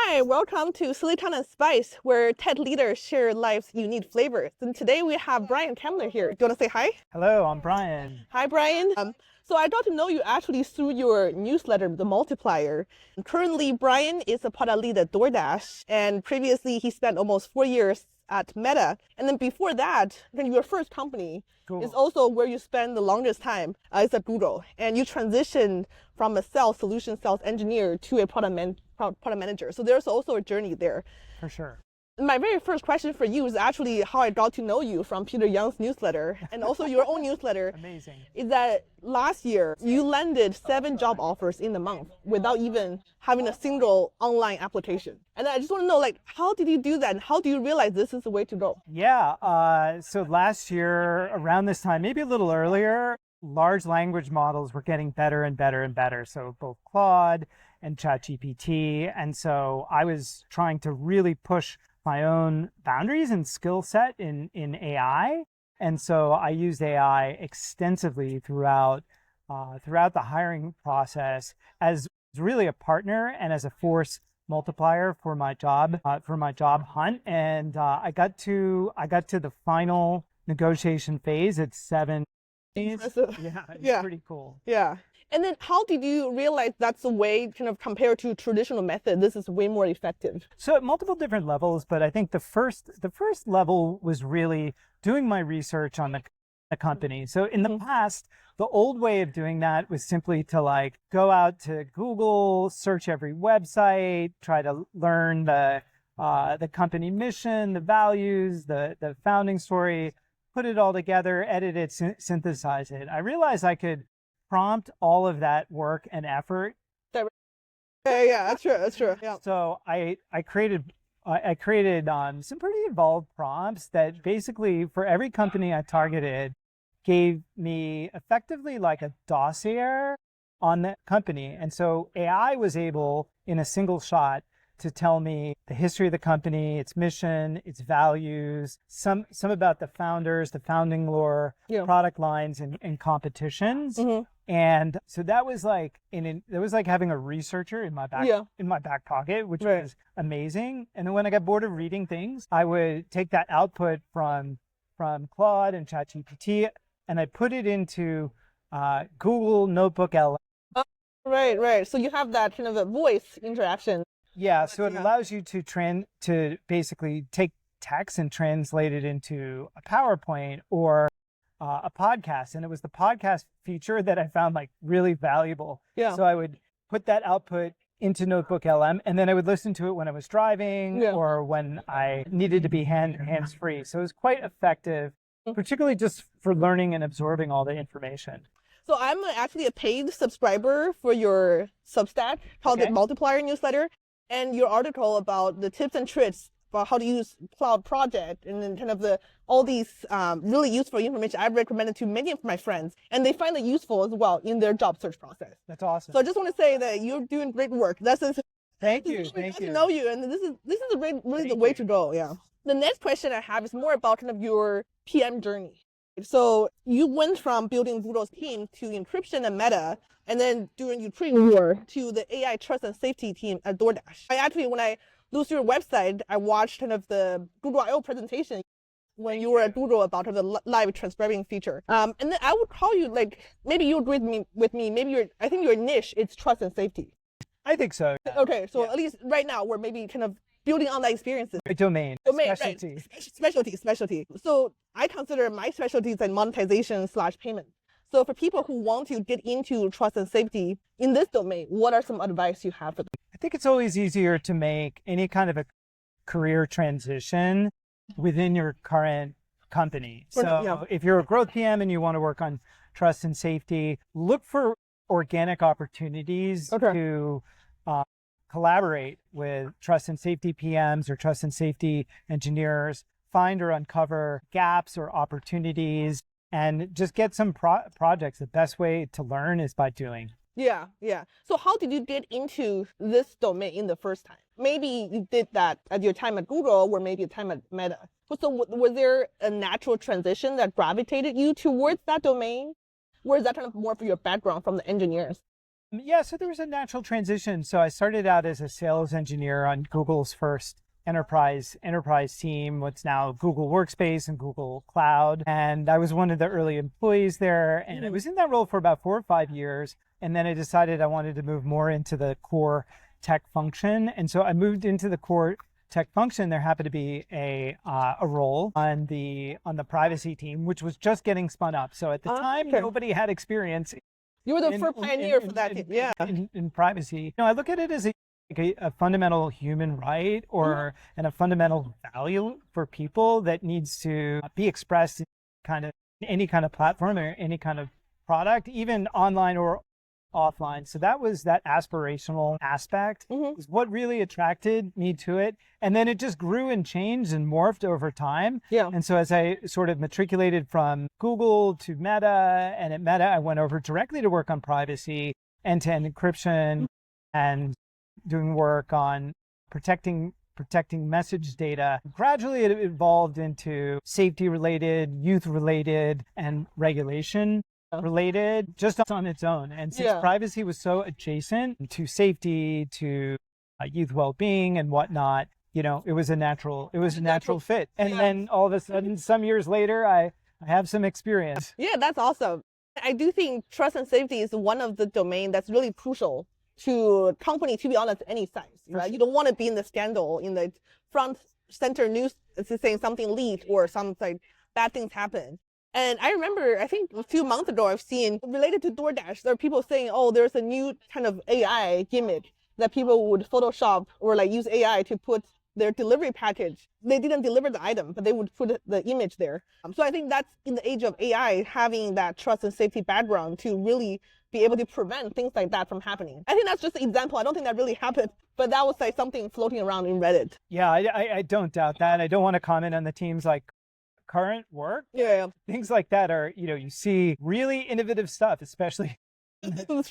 Hi, welcome to Silicon and Spice, where tech leaders share life's unique flavors. And today we have Brian Kemler here. Do you want to say hi? Hello, I'm Brian. Hi, Brian. So I got to know you actually through your newsletter, The Multiplier. Currently, Brian is a product lead at DoorDash, and previously he spent almost 4 years at Meta. And then before that, your first company is also where you spend the longest time is at Google. And you transitioned from a solution sales engineer to a product manager. So there's also a journey there. For sure. My very first question for you is actually how I got to know you from Peter Young's newsletter and also your own newsletter. Amazing. Is that last year you landed 7 job offers in a month without even having a single online application. And I just want to know, how did you do that? And how do you realize this is the way to go? Yeah. So last year, around this time, maybe a little earlier, large language models were getting better and better and better. So both Claude and ChatGPT. And so I was trying to really push my own boundaries and skill set in AI. And so I used AI extensively throughout the hiring process as really a partner and as a force multiplier for my job hunt. And I got to the final negotiation phase at 7 days. It's pretty cool. Yeah. And then how did you realize that's the way, kind of compared to traditional method, this is way more effective? So at multiple different levels, but I think the first level was really doing my research on the company. So in the past, the old way of doing that was simply to go out to Google, search every website, try to learn the company mission, the values, the founding story, put it all together, edit it, synthesize it. I realized I could prompt all of that work and effort. Yeah, that's true. Yeah. So I created some pretty involved prompts that basically for every company I targeted gave me effectively like a dossier on that company. And so AI was able in a single shot to tell me the history of the company, its mission, its values, some about the founders, the founding lore, product lines, and competitions. And so that was like having a researcher in my back pocket, which was amazing. And then when I got bored of reading things, I would take that output from Claude and ChatGPT, and I put it into Google NotebookLM. Right. So you have that kind of a voice interaction. Yeah, so it allows you to basically take text and translate it into a PowerPoint or a podcast. And it was the podcast feature that I found really valuable. Yeah. So I would put that output into NotebookLM, and then I would listen to it when I was driving or when I needed to be hands-free. So it was quite effective, particularly just for learning and absorbing all the information. So I'm actually a paid subscriber for your Substack called the Multiplier newsletter. And your article about the tips and tricks about how to use Cloud Project and then kind of all these really useful information I've recommended to many of my friends, and they find it useful as well in their job search process. That's awesome. So I just want to say that you're doing great work. Thank you. To know you, and this is really the way to go. Yeah. The next question I have is more about kind of your PM journey. So you went from building Google's team to encryption and Meta, and then during Ukraine war to the AI Trust and Safety team at DoorDash. When I looked through your website, I watched kind of the Google I/O presentation when you were at Google about the live transcribing feature. And then I would call you, maybe you agree with me, maybe I think your niche is trust and safety. I think so. Yeah. Okay, so at least right now we're maybe kind of building on that experiences. Domain, specialty. Right. Specialty. So I consider my specialties like monetization/payment. So for people who want to get into trust and safety in this domain, what are some advice you have for them? I think it's always easier to make any kind of a career transition within your current company. So if you're a growth PM and you want to work on trust and safety, look for organic opportunities to collaborate with trust and safety PMs or trust and safety engineers, find or uncover gaps or opportunities, and just get some projects. The best way to learn is by doing. Yeah. So how did you get into this domain in the first time? Maybe you did that at your time at Google or maybe a time at Meta. So was there a natural transition that gravitated you towards that domain? Or is that kind of more for your background from the engineers? Yeah, so there was a natural transition. So I started out as a sales engineer on Google's first enterprise team, what's now Google Workspace and Google Cloud. And I was one of the early employees there. And I was in that role for about 4 or 5 years. And then I decided I wanted to move more into the core tech function. And so I moved into the core tech function. There happened to be a role on the privacy team, which was just getting spun up. So at the time, nobody had experience. You were the first pioneer for that. In privacy. I look at it as a fundamental human right and a fundamental value for people that needs to be expressed in any kind of platform or any kind of product, even online or offline. So that was that aspirational aspect is what really attracted me to it. And then it just grew and changed and morphed over time. Yeah. And so as I sort of matriculated from Google to Meta, and at Meta, I went over directly to work on privacy, end-to-end encryption, and doing work on protecting message data. Gradually, it evolved into safety-related, youth-related, and regulation related just on its own. And since privacy was so adjacent to safety, to youth well-being and whatnot, it was a natural fit. And then all of a sudden, some years later, I have some experience. Yeah, that's awesome. I do think trust and safety is one of the domain that's really crucial to a company, to be honest, any size. Right? You don't want to be in the scandal, in the front center news saying something leaked or some bad things happen. And I remember, I think a few months ago, I've seen related to DoorDash, there are people saying, oh, there's a new kind of AI gimmick that people would Photoshop or use AI to put their delivery package. They didn't deliver the item, but they would put the image there. So I think that's in the age of AI, having that trust and safety background to really be able to prevent things like that from happening. I think that's just an example. I don't think that really happened, but that was something floating around in Reddit. Yeah, I don't doubt that. I don't want to comment on the team's current work. Yeah. Things like that are, you see really innovative stuff, especially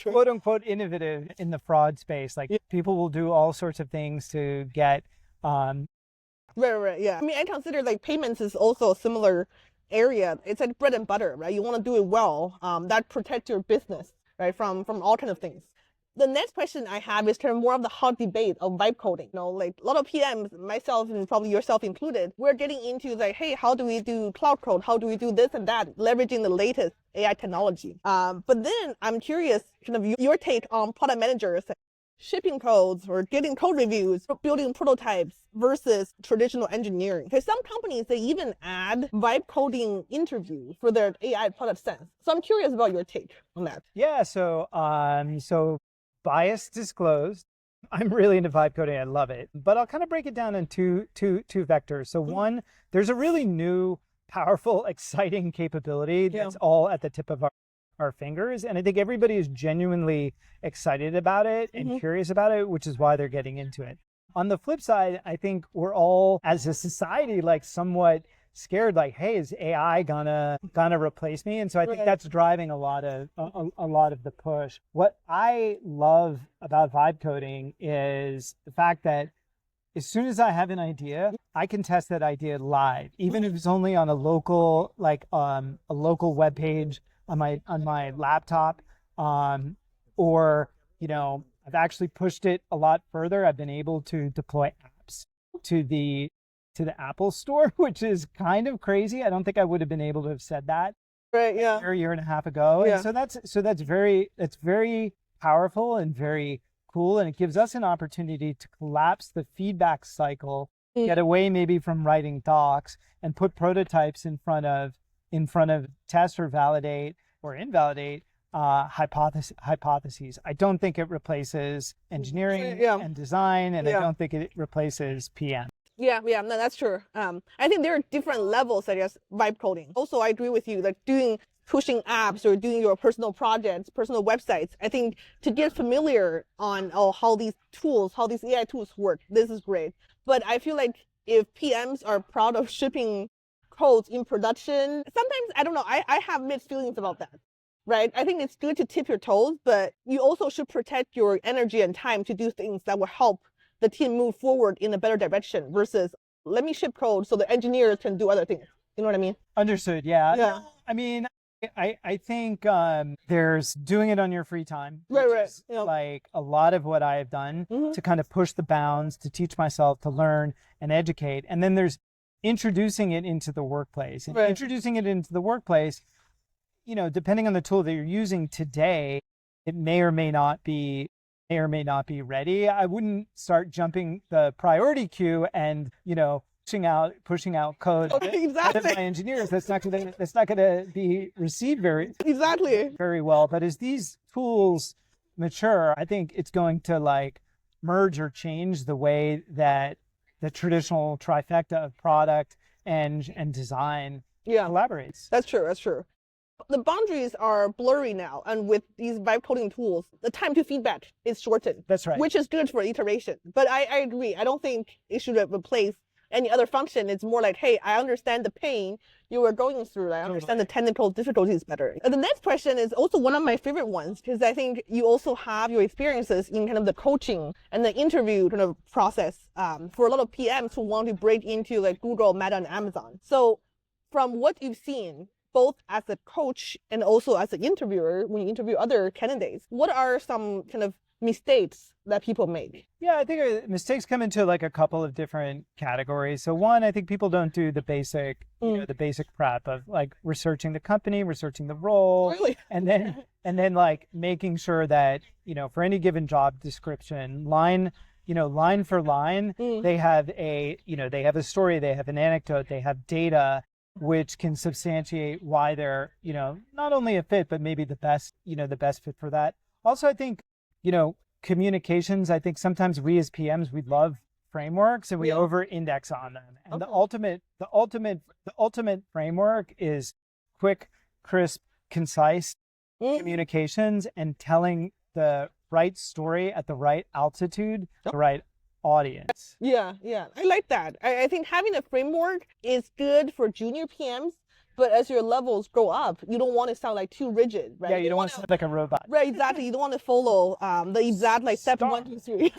quote unquote innovative in the fraud space. People will do all sorts of things to get Right, yeah. I mean, I consider payments is also a similar area. It's bread and butter, right? You want to do it well. That protects your business, right, from all kinds of things. The next question I have is kind of more of the hot debate of vibe coding. A lot of PMs, myself and probably yourself included, we're getting into hey, how do we do cloud code? How do we do this and that, leveraging the latest AI technology? But then I'm curious, kind of your take on product managers, shipping codes or getting code reviews, building prototypes versus traditional engineering. Because some companies, they even add vibe coding interview for their AI product sense. So I'm curious about your take on that. Yeah, so bias disclosed. I'm really into vibe coding. I love it. But I'll kind of break it down in two vectors. So one, there's a really new, powerful, exciting capability that's all at the tip of our fingers. And I think everybody is genuinely excited about it and curious about it, which is why they're getting into it. On the flip side, I think we're all, as a society, somewhat scared, hey, is AI gonna replace me? And so I think that's driving a lot of the push. What I love about vibe coding is the fact that as soon as I have an idea, I can test that idea live, even if it's only on a local web page on my laptop, or I've actually pushed it a lot further. I've been able to deploy apps to the Apple Store, which is kind of crazy. I don't think I would have been able to have said that a year and a half ago. Yeah. And so that's very powerful and very cool, and it gives us an opportunity to collapse the feedback cycle, get away maybe from writing docs, and put prototypes in front of test or validate or invalidate hypotheses. I don't think it replaces engineering and design, and I don't think it replaces PM. Yeah, no, that's true. I think there are different levels, I guess, vibe coding. Also, I agree with you, pushing apps or doing your personal projects, personal websites. I think to get familiar on how these AI tools work, this is great. But I feel like if PMs are proud of shipping codes in production, sometimes, I don't know, I have mixed feelings about that. Right? I think it's good to tip your toes, but you also should protect your energy and time to do things that will help the team move forward in a better direction versus let me ship code so the engineers can do other things. You know what I mean? Understood. Yeah. Yeah. I mean, I think there's doing it on your free time, which Right. is like a lot of what I have done to kind of push the bounds, to teach myself, to learn and educate. And then there's introducing it into the workplace. And introducing it into the workplace, depending on the tool that you're using today, it may or may not be ready. I wouldn't start jumping the priority queue and, pushing out code out of my engineers. That's not gonna be received very well. But as these tools mature, I think it's going to like merge or change the way that the traditional trifecta of product and design collaborates. That's true. The boundaries are blurry now, and with these vibe coding tools, the time to feedback is shortened. That's right. Which is good for iteration. But I agree. I don't think it should replace any other function. It's more like, hey, I understand the pain you were going through. I understand the technical difficulties better. And the next question is also one of my favorite ones, because I think you also have your experiences in kind of the coaching and the interview kind of process for a lot of PMs who want to break into like Google, Meta, and Amazon. So from what you've seen, both as a coach and also as an interviewer, when you interview other candidates, what are some kind of mistakes that people make? Yeah, I think mistakes come into like a couple of different categories. So one, I think people don't do the basic, the basic prep of like researching the company, researching the role, Really? and then like making sure that, for any given job description, line for line, they have a story, they have an anecdote, they have data which can substantiate why they're, not only a fit, but maybe the best fit for that. Also, I think, communications, I think sometimes we as PMs, we love frameworks and we over index on them. And the ultimate framework is quick, crisp, concise communications and telling the right story at the right altitude, the right audience. Yeah. I like that. I think having a framework is good for junior PMs, but as your levels go up, you don't want to sound like too rigid, right? Yeah, you don't want to sound like a robot. Right, exactly. You don't want to follow the exact like step 1, 2, 3.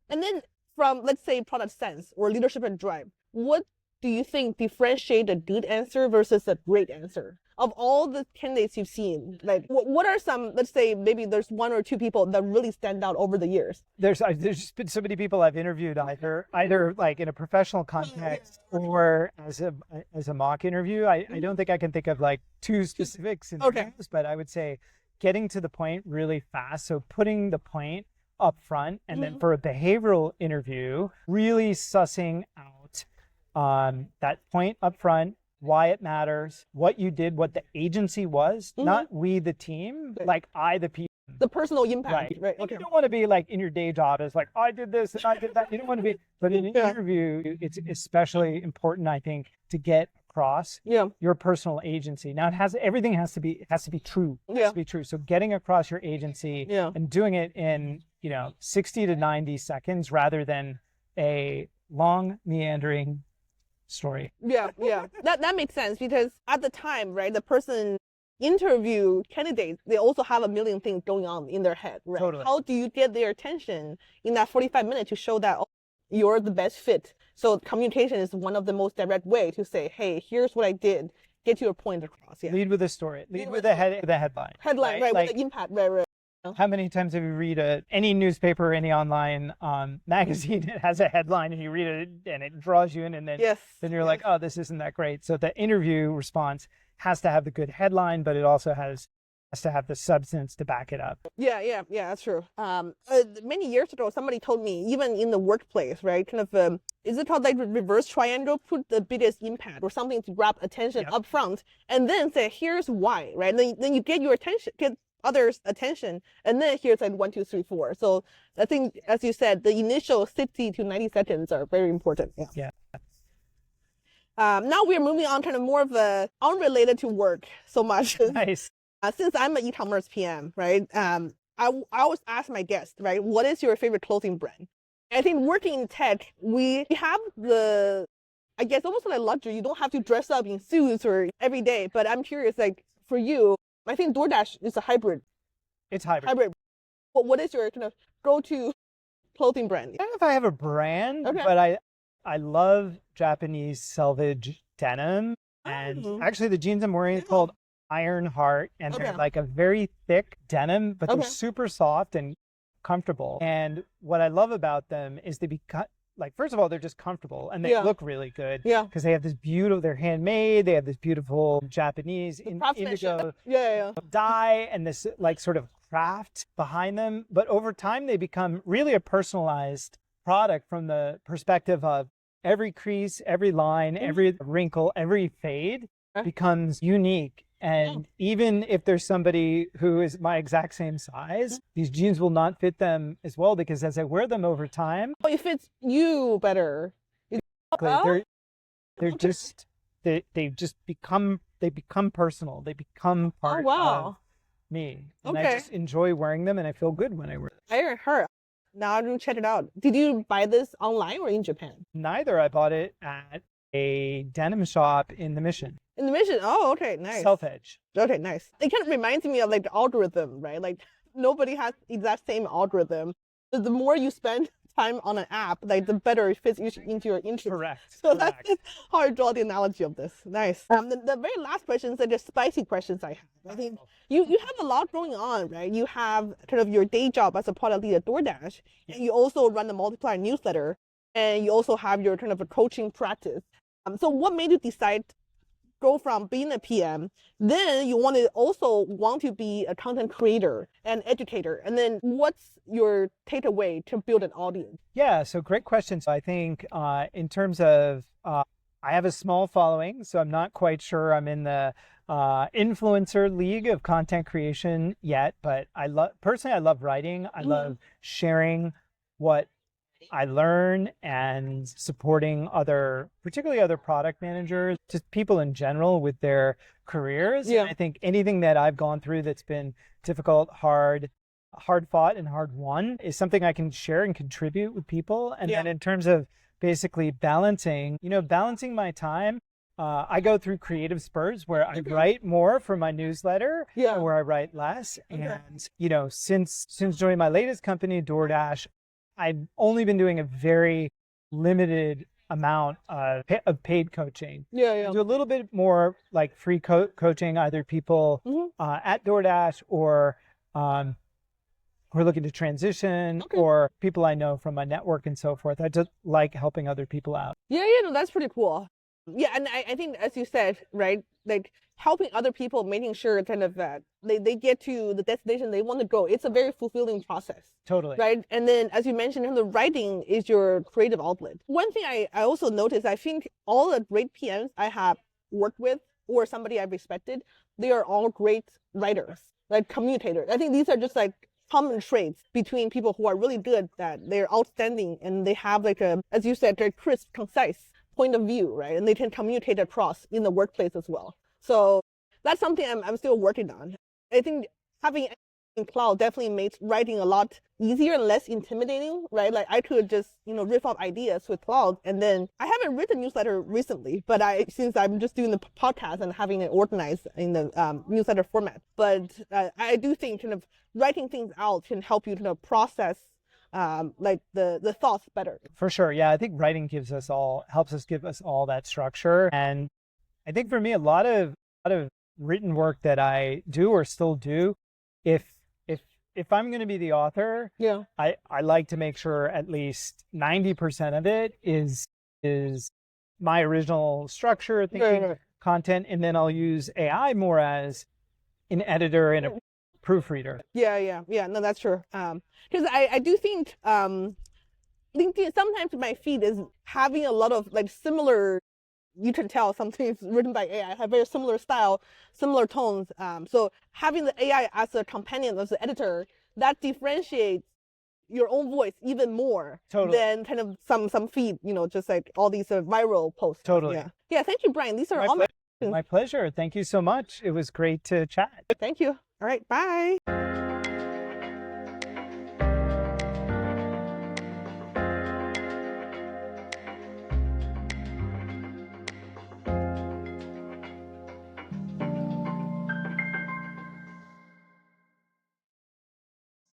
And then from, let's say, product sense or leadership and drive, what do you think differentiate a good answer versus a great answer? Of all the candidates you've seen, like what are some, let's say maybe there's 1 or 2 people that really stand out over the years? There's just been so many people I've interviewed either like in a professional context or as a mock interview. I don't think I can think of like 2 specifics in this, but I would say getting to the point really fast. So putting the point up front, and then for a behavioral interview, really sussing out that point up front, why it matters, what you did, what the agency was, not we, the team, like I, the people. The personal impact, right? Okay. You don't want to be like in your day job as like, I did this and I did that. You don't want to be, but in an interview, it's especially important, I think, to get across your personal agency. Now everything has to be true. It has to be true. So getting across your agency and doing it in, 60 to 90 seconds rather than a long meandering story. Yeah. That makes sense, because at the time, right, the person interview candidates, they also have a million things going on in their head, right? Totally. How do you get their attention in that 45 minutes to show that you're the best fit? So communication is one of the most direct way to say, hey, here's what I did. Get your point across. Yeah. Lead with a story. Lead with the headline. Headline, right? Like, with the impact, right. How many times have you read any newspaper, any online magazine? It has a headline and you read it and it draws you in, and then you're like, oh, this isn't that great. So the interview response has to have the good headline, but it also has to have the substance to back it up. Yeah, that's true. Many years ago, somebody told me, even in the workplace, right, kind of, is it called like reverse triangle? Put the biggest impact or something to grab attention up front, and then say, here's why, right? Then you get your attention, get others' attention, and then here's like 1, 2, 3, 4. So I think, as you said, the initial 60 to 90 seconds are very important. Yeah. Now we're moving on, kind of more of a unrelated to work so much. Nice. Since I'm an e-commerce PM, right? I always ask my guests, right, what is your favorite clothing brand? I think working in tech, we have the, I guess, almost like luxury. You don't have to dress up in suits or every day. But I'm curious, like for you, I think DoorDash is a hybrid. It's hybrid. What is your kind of go-to clothing brand? I don't know if I have a brand, but I love Japanese selvage denim. And actually the jeans I'm wearing is called iron heart, and Okay. they're like a very thick denim, but they're Okay. super soft and comfortable. And what I love about them is they become like, first of all, they're just comfortable and they Yeah. look really good Yeah. because they have this beautiful, they're handmade, they have this beautiful Japanese Craftsmanship. indigo Yeah. dye and this like sort of craft behind them. But over time, they become really a personalized product from the perspective of every crease, every line, every wrinkle, every fade becomes unique. And even if there's somebody who is my exact same size, these jeans will not fit them as well because as I wear them over time, Oh, it fits you better. they're just they become personal. They become part of me. And I just enjoy wearing them and I feel good when I wear them. Iron Heart. Now I'm gonna check it out. Did you buy this online or in Japan? Neither. I bought it at a denim shop in the Mission. In the Mission. Oh, okay, nice. Self-Edge. Okay, nice. It kind of reminds me of like the algorithm, right? Like nobody has the exact same algorithm. The more you spend time on an app, like the better it fits into your interest. Correct. So that's how I draw the analogy of this. Nice. The very last questions are the spicy questions I have. I think you have a lot going on, right? You have kind of your day job as a product lead at DoorDash, and you also run the Multiplier newsletter, and you also have your kind of a coaching practice. So what made you decide go from being a PM, then you want to be a content creator and educator, and then what's your takeaway to build an audience? Yeah, so great question. So I think in terms of I have a small following, so I'm not quite sure I'm in the influencer league of content creation yet, but I love writing. I love sharing what I learn and supporting particularly other product managers, just people in general with their careers. Yeah. And I think anything that I've gone through that's been difficult, hard fought and hard won is something I can share and contribute with people. And then in terms of basically balancing my time, I go through creative spurts where I write more for my newsletter, and where I write less. And since joining my latest company, DoorDash, I've only been doing a very limited amount of paid coaching. I do a little bit more like free coaching, either people at DoorDash or who are looking to transition or people I know from my network and so forth. I just like helping other people out. No, that's pretty cool. Yeah, and I think, as you said, right, like helping other people, making sure kind of that they get to the destination they want to go. It's a very fulfilling process. Totally. Right. And then, as you mentioned, the writing is your creative outlet. One thing I also noticed, I think all the great PMs I have worked with or somebody I've respected, they are all great writers, like communicators. I think these are just like common traits between people who are really good, that they're outstanding and they have like as you said, they're crisp, concise point of view, right? And they can communicate across in the workplace as well. So that's something I'm still working on. I think having in Claude definitely makes writing a lot easier and less intimidating, right? Like I could just, riff off ideas with Claude, and then I haven't written a newsletter recently, but since I'm just doing the podcast and having it organized in the newsletter format. But I do think kind of writing things out can help you to process like the thoughts better. For sure. Yeah. I think writing helps us give us all that structure. And I think for me, a lot of written work that I do or still do, if I'm going to be the author, I like to make sure at least 90% of it is my original structure, thinking, content, and then I'll use AI more as an editor and a proofreader. Yeah. No, that's true. Because I do think LinkedIn, sometimes my feed is having a lot of like similar. You can tell something is written by AI, have very similar style, similar tones. So having the AI as a companion, as an editor, that differentiates your own voice even more than kind of some feed, just like all these viral posts. Totally. Yeah. Thank you, Brian. These are all my questions. My pleasure. Thank you so much. It was great to chat. Thank you. All right. Bye.